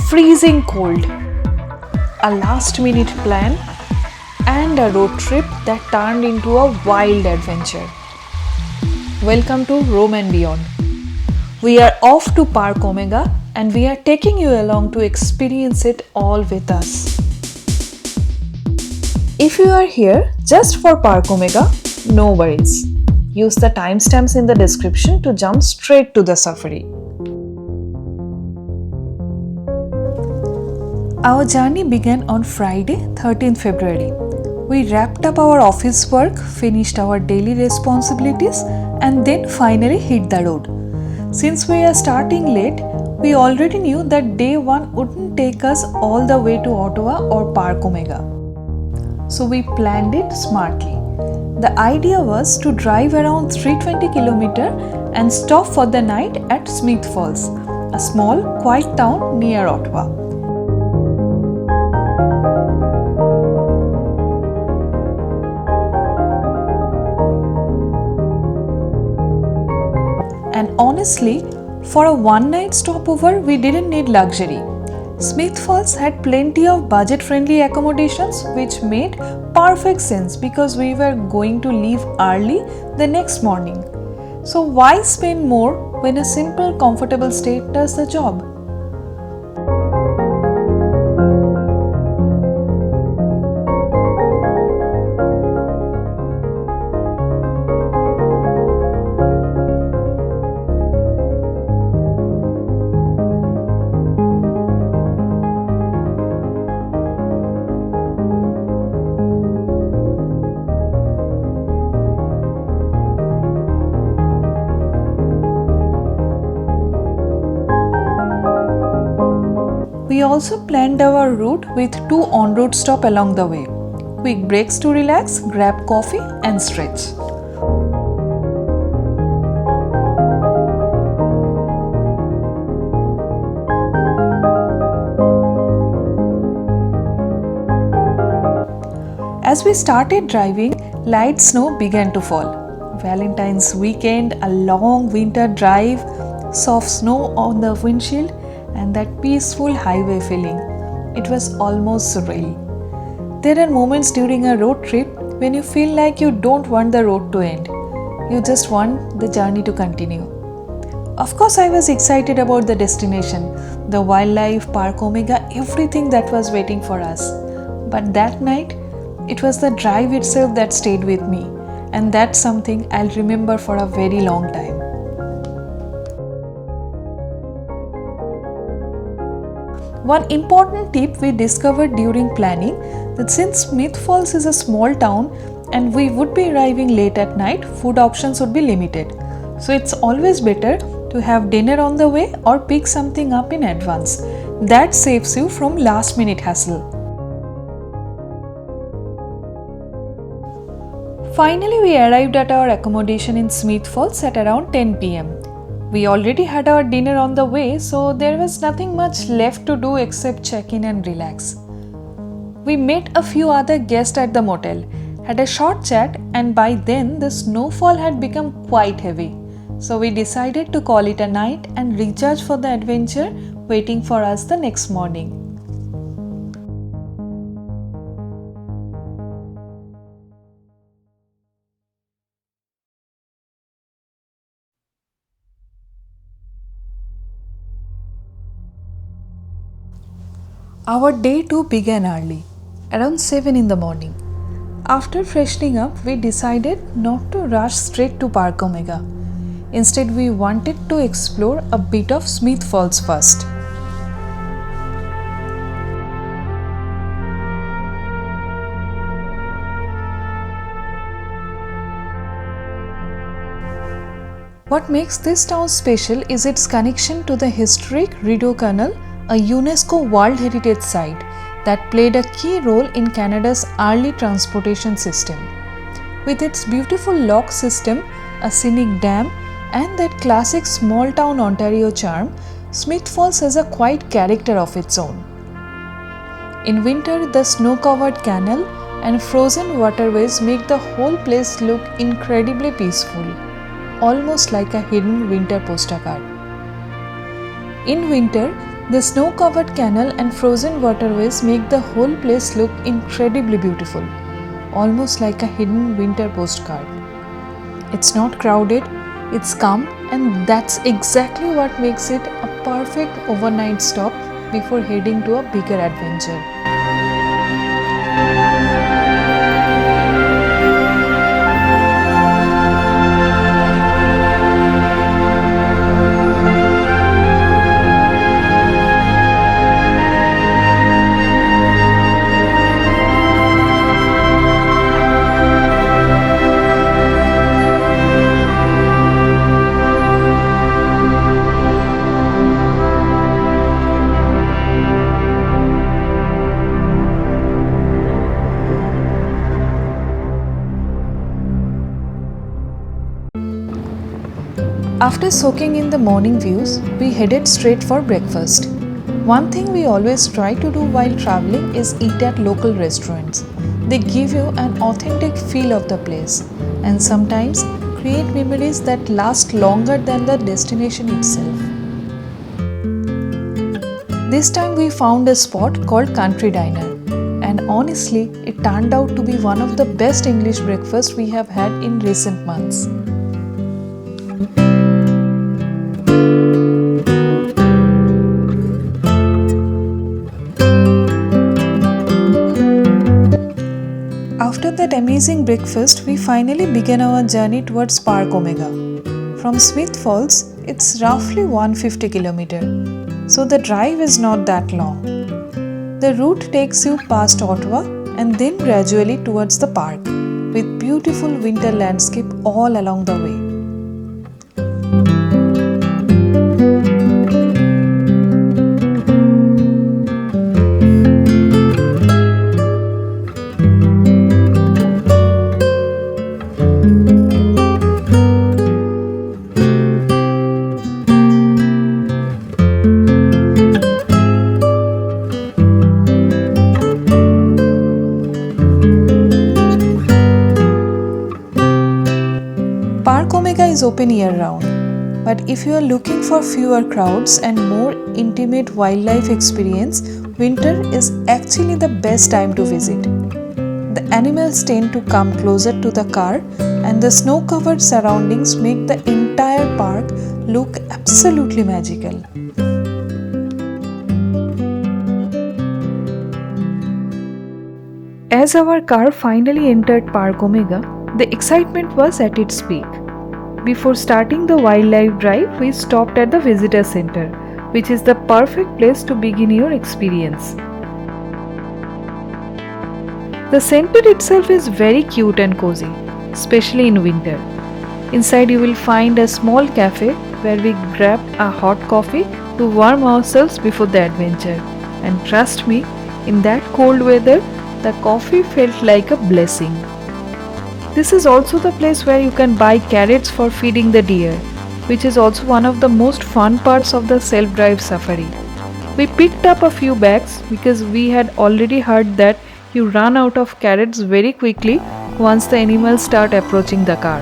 freezing cold, a last-minute plan, and a road trip that turned into a wild adventure. Welcome to Rome and Beyond. We are off to Parc Omega and we are taking you along to experience it all with us. If you are here just for Parc Omega, no worries. Use the timestamps in the description to jump straight to the safari. Our journey began on Friday, 13th February. We wrapped up our office work, finished our daily responsibilities, and then finally hit the road. Since we are starting late, we already knew that day one wouldn't take us all the way to Ottawa or Parc Omega. So we planned it smartly. The idea was to drive around 320 km and stop for the night at Smith Falls, a small, quiet town near Ottawa. And honestly, for a one-night stopover, we didn't need luxury. Smith Falls had plenty of budget-friendly accommodations, which made perfect sense because we were going to leave early the next morning. So why spend more when a simple, comfortable stay does the job? We also planned our route with 2 on-road stops along the way. Quick breaks to relax, grab coffee and stretch. As we started driving, light snow began to fall. Valentine's weekend, a long winter drive, soft snow on the windshield, and that peaceful highway feeling. It was almost surreal. There are moments during a road trip when you feel like you don't want the road to end. You just want the journey to continue. Of course, I was excited about the destination, the wildlife, Parc Omega, everything that was waiting for us. But that night, it was the drive itself that stayed with me, and that's something I'll remember for a very long time. One important tip we discovered during planning that since Smith Falls is a small town and we would be arriving late at night, food options would be limited. So it's always better to have dinner on the way or pick something up in advance. That saves you from last minute hassle. Finally, we arrived at our accommodation in Smith Falls at around 10 p.m. We already had our dinner on the way, so there was nothing much left to do except check in and relax. We met a few other guests at the motel, had a short chat, and by then the snowfall had become quite heavy. So we decided to call it a night and recharge for the adventure waiting for us the next morning. Our day 2 began early, around 7 in the morning. After freshening up, we decided not to rush straight to Parc Omega. Instead, we wanted to explore a bit of Smith Falls first. What makes this town special is its connection to the historic Rideau Canal, a UNESCO World Heritage Site that played a key role in Canada's early transportation system. With its beautiful lock system, a scenic dam, and that classic small town Ontario charm, Smith Falls has a quiet character of its own. In winter, the snow-covered canal and frozen waterways make the whole place look incredibly peaceful, almost like a hidden winter postcard. In winter, The snow-covered canal and frozen waterways make the whole place look incredibly beautiful, almost like a hidden winter postcard. It's not crowded, it's calm, and that's exactly what makes it a perfect overnight stop before heading to a bigger adventure. After soaking in the morning views, we headed straight for breakfast. One thing we always try to do while traveling is eat at local restaurants. They give you an authentic feel of the place and sometimes create memories that last longer than the destination itself. This time we found a spot called Country Diner, and honestly, it turned out to be one of the best English breakfasts we have had in recent months. After that amazing breakfast, we finally began our journey towards Parc Omega. From Smith Falls, it's roughly 150 km, so the drive is not that long. The route takes you past Ottawa and then gradually towards the park, with beautiful winter landscape all along the way. Parc Omega is open year-round, but if you are looking for fewer crowds and more intimate wildlife experience, winter is actually the best time to visit. The animals tend to come closer to the car, and the snow-covered surroundings make the entire park look absolutely magical. As our car finally entered Parc Omega, the excitement was at its peak. Before starting the wildlife drive, we stopped at the visitor center, which is the perfect place to begin your experience. The center itself is very cute and cozy, especially in winter. Inside you will find a small cafe where we grabbed a hot coffee to warm ourselves before the adventure. And trust me, in that cold weather, the coffee felt like a blessing. This is also the place where you can buy carrots for feeding the deer, which is also one of the most fun parts of the self-drive safari. We picked up a few bags because we had already heard that you run out of carrots very quickly once the animals start approaching the car.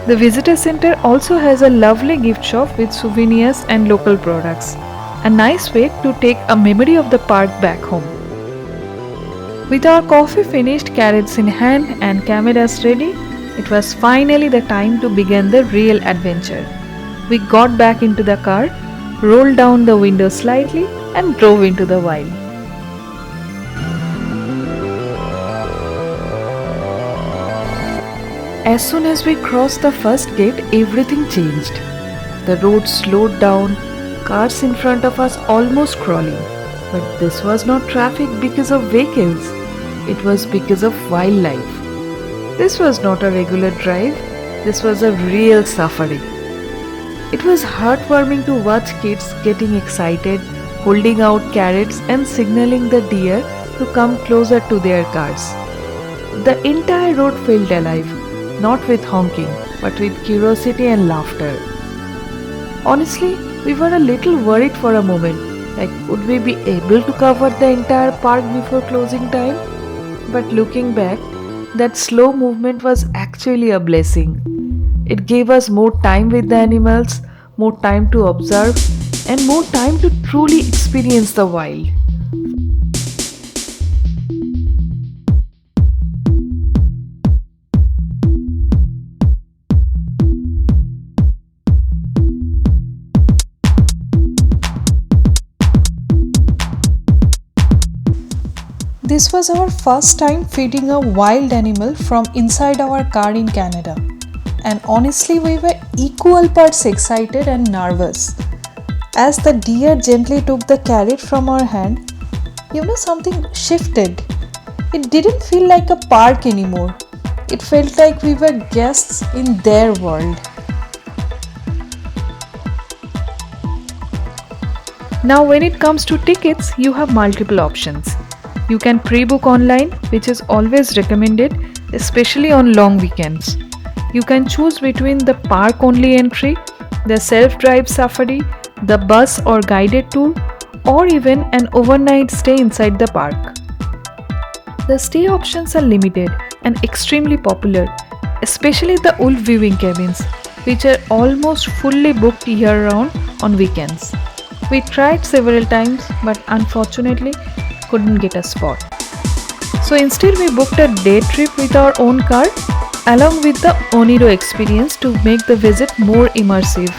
The visitor center also has a lovely gift shop with souvenirs and local products, a nice way to take a memory of the park back home. With our coffee finished, carrots in hand and cameras ready, it was finally the time to begin the real adventure. We got back into the car, rolled down the window slightly and drove into the wild. As soon as we crossed the first gate, everything changed. The road slowed down, cars in front of us almost crawling. But this was not traffic because of vehicles, it was because of wildlife. This was not a regular drive, this was a real safari. It was heartwarming to watch kids getting excited, holding out carrots and signaling the deer to come closer to their cars. The entire road felt alive, not with honking, but with curiosity and laughter. Honestly, we were a little worried for a moment. Like, would we be able to cover the entire park before closing time? But looking back, that slow movement was actually a blessing. It gave us more time with the animals, more time to observe, and more time to truly experience the wild. This was our first time feeding a wild animal from inside our car in Canada. And honestly, we were equal parts excited and nervous. As the deer gently took the carrot from our hand, something shifted. It didn't feel like a park anymore. It felt like we were guests in their world. Now, when it comes to tickets, you have multiple options. You can pre-book online, which is always recommended, especially on long weekends. You can choose between the park-only entry, the self-drive safari, the bus or guided tour, or even an overnight stay inside the park. The stay options are limited and extremely popular, especially the wolf viewing cabins, which are almost fully booked year-round on weekends. We tried several times, but unfortunately couldn't get a spot. So instead we booked a day trip with our own car along with the Onéirò experience to make the visit more immersive.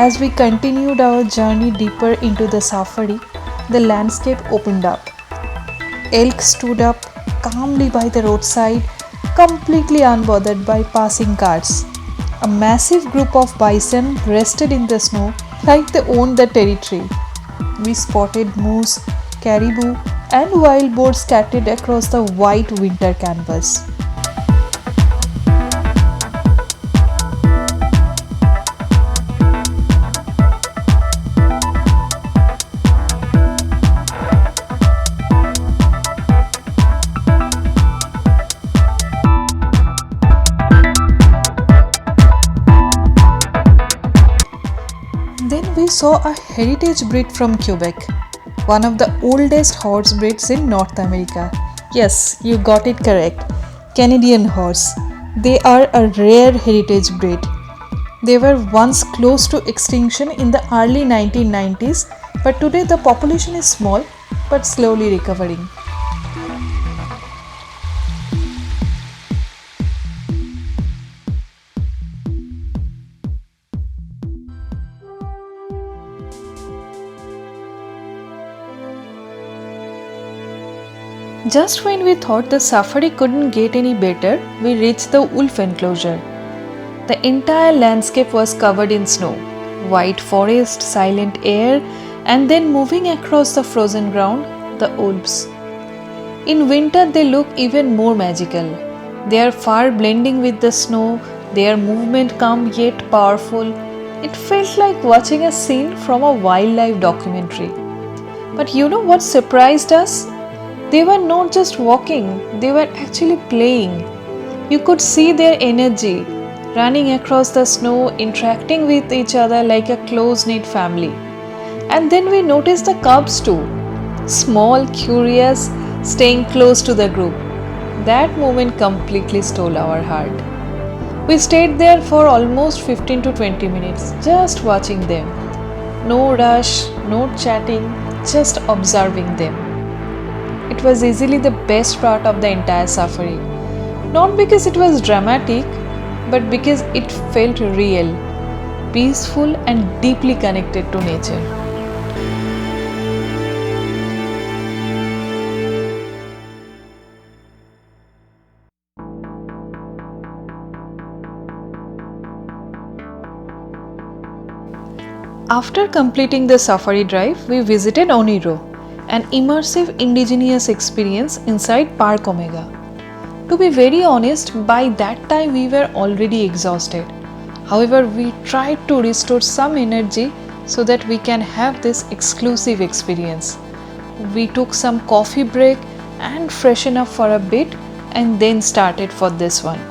As we continued our journey deeper into the safari, the landscape opened up. Elk stood up calmly by the roadside, completely unbothered by passing cars. A massive group of bison rested in the snow like they owned the territory. We spotted moose, caribou, and wild boars scattered across the white winter canvas. Then we saw a heritage breed from Quebec, one of the oldest horse breeds in North America. Yes, you got it correct. Canadian horse. They are a rare heritage breed. They were once close to extinction in the early 1990s, but today the population is small but slowly recovering. Just when we thought the safari couldn't get any better, we reached the wolf enclosure. The entire landscape was covered in snow, white forest, silent air, and then moving across the frozen ground, the wolves. In winter, they look even more magical. Their fur blending with the snow, their movement calm yet powerful. It felt like watching a scene from a wildlife documentary. But you know what surprised us? They were not just walking, they were actually playing. You could see their energy, running across the snow, interacting with each other like a close-knit family. And then we noticed the cubs too, small, curious, staying close to the group. That moment completely stole our heart. We stayed there for almost 15 to 20 minutes, just watching them. No rush, no chatting, just observing them. It was easily the best part of the entire safari. Not because it was dramatic, but because it felt real, peaceful, and deeply connected to nature. After completing the safari drive, we visited Onéirò, an immersive indigenous experience inside Parc Omega. To be very honest, by that time we were already exhausted. However, we tried to restore some energy so that we can have this exclusive experience. We took some coffee break and freshen up for a bit and then started for this one.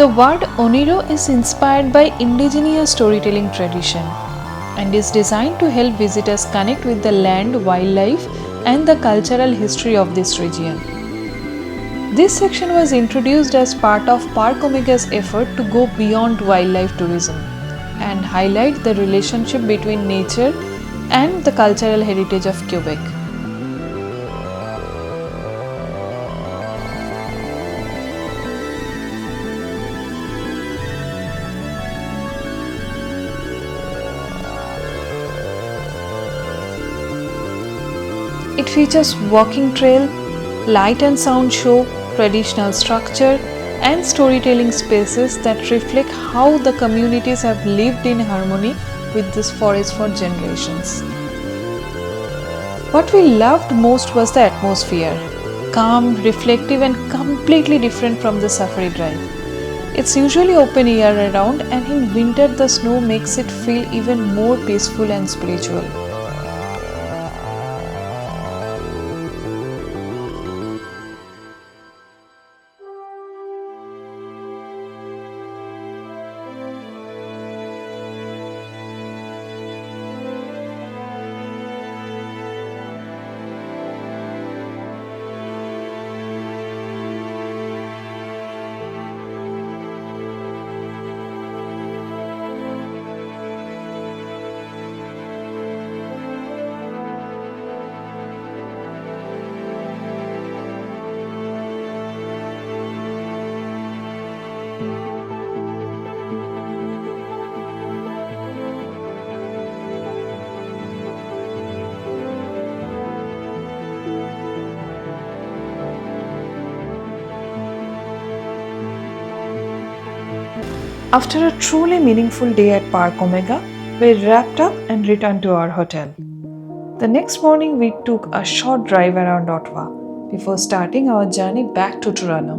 The word Onéirò is inspired by indigenous storytelling tradition and is designed to help visitors connect with the land, wildlife, and the cultural history of this region. This section was introduced as part of Parc Omega's effort to go beyond wildlife tourism and highlight the relationship between nature and the cultural heritage of Quebec. It features walking trail, light and sound show, traditional structure, and storytelling spaces that reflect how the communities have lived in harmony with this forest for generations. What we loved most was the atmosphere, calm, reflective, and completely different from the safari drive. It's usually open year round, and in winter the snow makes it feel even more peaceful and spiritual. After a truly meaningful day at Parc Omega, we wrapped up and returned to our hotel. The next morning, we took a short drive around Ottawa before starting our journey back to Toronto.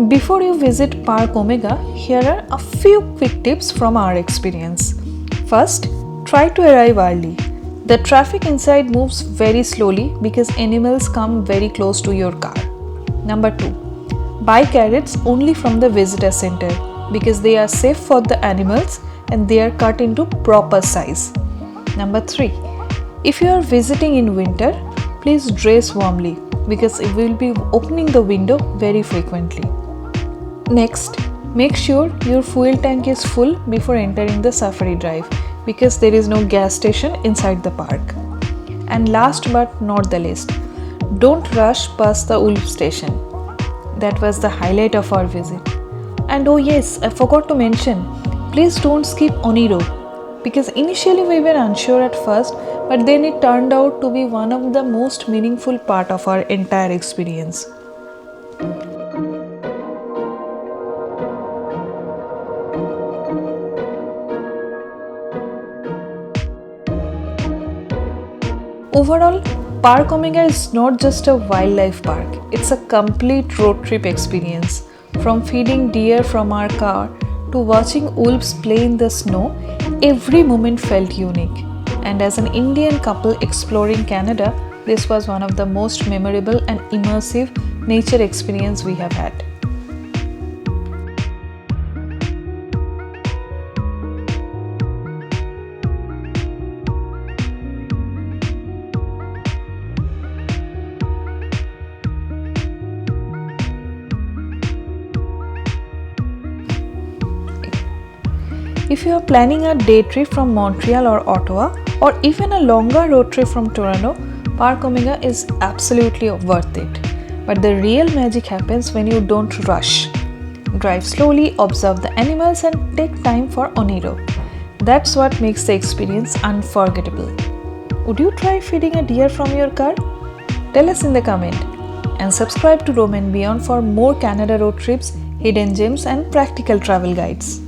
Before you visit Parc Omega, here are a few quick tips from our experience. First, try to arrive early. The traffic inside moves very slowly because animals come very close to your car. Number 2. Buy carrots only from the visitor center because they are safe for the animals and they are cut into proper size. Number 3. If you are visiting in winter, please dress warmly because we will be opening the window very frequently. Next, make sure your fuel tank is full before entering the safari drive because there is no gas station inside the park. And last but not the least, don't rush past the wolf station. That was the highlight of our visit. And oh yes, I forgot to mention, please don't skip Onéirò because initially we were unsure at first, but then it turned out to be one of the most meaningful part of our entire experience. Overall, Parc Omega is not just a wildlife park, it's a complete road trip experience. From feeding deer from our car to watching wolves play in the snow, every moment felt unique. And as an Indian couple exploring Canada, this was one of the most memorable and immersive nature experience we have had. If you are planning a day trip from Montreal or Ottawa, or even a longer road trip from Toronto, Parc Omega is absolutely worth it. But the real magic happens when you don't rush. Drive slowly, observe the animals, and take time for Onéirò. That's what makes the experience unforgettable. Would you try feeding a deer from your car? Tell us in the comment. And subscribe to Roam and Beyond for more Canada road trips, hidden gems, and practical travel guides.